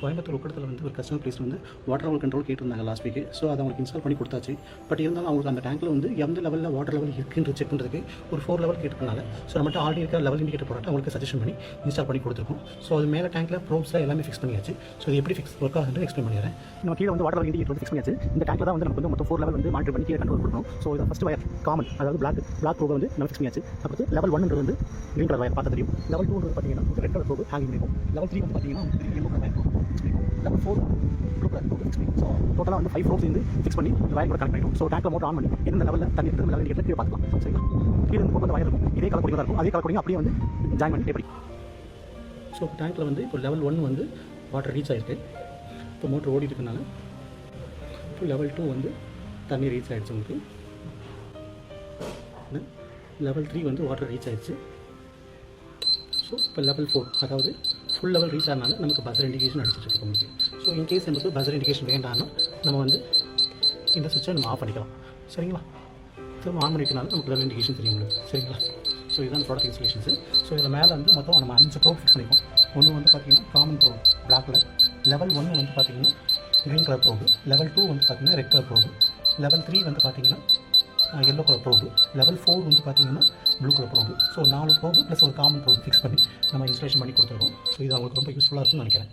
கோயம்புத்தூர் உக்கடத்தில் வந்து ஒரு customer place வந்து வாட்டர் லெவல் கண்ட்ரோல் கேட்டிருந்தாங்க லாஸ்ட் வீக். ஸோ அதை அவங்களுக்கு இன்ஸ்டால் பண்ணி கொடுத்தாச்சு. பட் இருந்தாலும் அவங்களுக்கு அந்த டேங்க்கில் வந்து எந்த லெவலில் வாட்டர் லெவல் இருக்குன்னு செக் பண்ணுறதுக்கு ஒரு 4 லெவல் கேட்டிருக்கனால ஸோ நம்மகிட்ட ஆல்ரெடி இருக்கிற லெவல் இண்டிகேட்டர் ப்ராடக்ட் அவங்களுக்கு சஜஷன் பண்ணி இன்ஸ்டால் பண்ணி கொடுத்துருக்கோம். ஸோ அது மேலே டேங்க்கில் ப்ரோப்ஸில் எல்லாமே ஃபிக்ஸ் பண்ணியாச்சு. ஸோ இது எப்படி ஒர்க் ஆகுது எக்ஸ்பிளைன் பண்ணிடுறேன். நம்ம கீழே வந்து வாட்டர் லெவல் இண்டிகேட்டர் வந்து ஃபிக்ஸ் பண்ணியாச்சு. இந்த டேங்க்கில் தான் வந்து நமக்கு வந்து மொத்தம் 4 லெவல் வந்து மானிட்டர் பண்ணி கீழே கண்ட்ரோல் கொடுக்கணும். ஸோ இதை ஃபஸ்ட் வயர் காமன், அதாவது பிளாக் ப்ரோவை வந்து நம்ம ஃபிக்ஸ் பண்ணியாச்சு. அப்புறம் லெவல் 1 வந்து கிரீன் கலர் வயர் பார்த்து தெரியும். லெவல் 2 பார்த்தீங்கன்னா ரெட் கலர் ப்ரோப் ஹேங்கிங் இருக்கும். லெவல் 3 வந்து பார்த்தீங்கன்னா yellow colour wire level 4 blue colour probe fix பண்ணி ஸோ டோட்டலாக வந்து 5 ப்ரோப்ஸ் வந்து ஃபிக்ஸ் பண்ணி வயர் கூட கனெக்ட் பண்ணிடும். ஸோ டேங்க்கில் மோட்டர் ஆன் பண்ணி எந்த லெவலில் தண்ணி எடுத்து லெவல் இண்டிகேட்டர் கீழே பார்த்துக்கலாம். சரிங்களா? கீழே வந்து போட்டு வயர் இருக்கும், இதே கலர் கொடிங்க இருக்கும். அதே கலர் கொடிங்க அப்படியே வந்து ஜாயின் பண்ணி எப்படி. ஸோ டேங்க்கில் வந்து இப்போ லெவல் 1 வந்து வாட்டர் ரீச் ஆகிருக்கு. இப்போ மோட்டர் ஓடிட்டு இருக்கனால இப்போ லெவல் 2 வந்து தண்ணி ரீச் ஆகிடுச்சு உங்களுக்கு. லெவல் 3 வந்து வாட்டர் ரீச் ஆகிடுச்சு. ஸோ இப்போ லெவல் 4 அதாவது ஃபுல் லெவல் ரீச் ஆனால நமக்கு பஸர் இண்டிகேஷன் அடிச்சுட்டு இருக்க முடியும். ஸோ இன்கேஸ் நமக்கு பஸர் இண்டிகேஷன் வேண்டாம்னா நம்ம வந்து இந்த சுவிட்சை நம்ம ஆஃப் பண்ணிக்கலாம். சரிங்களா? திரும்ப ஆன் பண்ணிட்டனால நமக்கு லெவல் இண்டிகேஷன் தெரியும் உங்களுக்கு. சரிங்களா? ஸோ இதுதான் ப்ராடக்ட் இன்ஸ்டலேஷன்ஸு. ஸோ இதில் மேலே வந்து மொத்தம் நம்ம 5 ப்ரோப் ஃபிக்ஸ் பண்ணிப்போம். ஒன்று வந்து பார்த்திங்கன்னா common probe black colour, level 1 வந்து பார்த்திங்கன்னா க்ரீன் கலர் ப்ரோபு, லெவல் 2 வந்து பார்த்திங்கன்னா ரெட் கலர் ப்ரோபு, லெவல் 3 வந்து பார்த்திங்கன்னா எல்லோ கலர் ப்ரோபு, லெவல் 4 வந்து பார்த்திங்கன்னா blue colour probe. So 4 probe plus ஒரு காமன் ப்ரோபு ஃபிக்ஸ் பண்ணி நம்ம இன்ஸ்டலேஷன் பண்ணி கொடுத்துருக்கோம். ஸோ இது அவங்களுக்கு ரொம்ப யூஸ்ஃபுல்லாக இருக்கும்னு நினைக்கிறேன்.